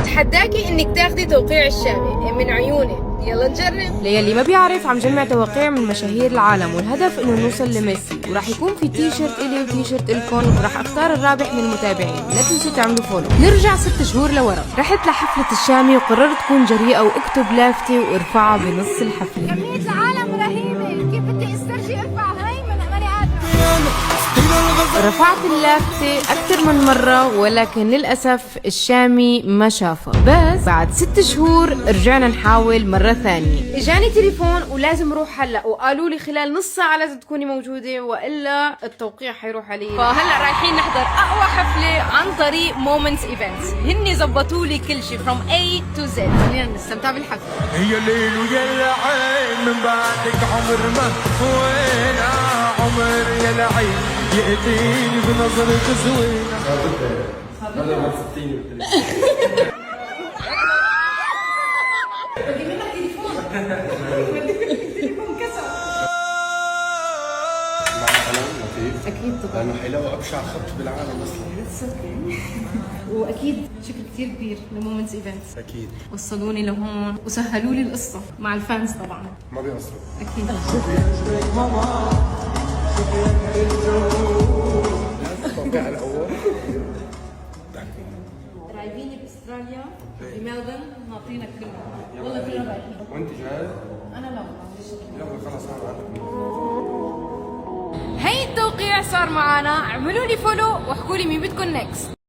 بتحداكي انك تاخدي توقيع الشامي من عيوني. يلا نجرب. ليلي ما بيعرف، عم جمع توقيع من مشاهير العالم، والهدف انه نوصل لميسي، وراح يكون في تيشرت الي وتيشرت الكون، وراح اختار الرابح من المتابعين. لا تنسوا تعملوا فولو. نرجع 6 شهور لورا، رحت لحفلة الشامي وقررت تكون جريئة واكتب لافتة وارفعها بنص الحفلة. كمية العالم رهيبة، كيف بدي استرجي ارفع هاي من ماني قادرة. رفعت اللافتة أكثر من مرة، ولكن للأسف الشامي ما شافها. بس بعد 6 شهور رجعنا نحاول مرة ثانية. اجاني تليفون ولازم روح هلا، وقالوا لي خلال نص ساعة لازم تكوني موجودة والا التوقيع حيروح علي. فهلا رايحين نحضر اقوى حفلة عن طريق مومنتس ايفنتس. هني زبطوا لي كل شيء from A to Z. خلينا نستمتع بالحفلة. هي الليل ويا العين من بعدك عمر ما وين عمر يا العين يأتيني بنظرة زوينة. هذا ما تصدقيني بدي منك تليفون. التليفون كسر. معنا قلم لطيف. اكيد طبعا. لانه حيلاقوا ابشع خط بالعالم اصلا. واكيد شكر كثير كبير لمومنتس ايفنتس. اكيد. وصلوني لهون وسهلوا لي القصة مع الفانز طبعا. ما بيقصروا. اكيد. التوقيع الاول رايبيني باستراليا بملبورن، ناطرينك كلنا. والله كلنا رايحين. وانت جاهز؟ انا لا. يلا خلص انا عندك. هي التوقيع صار معنا. اعملوا لي فولو واحكوا لي مين بدكم نكست.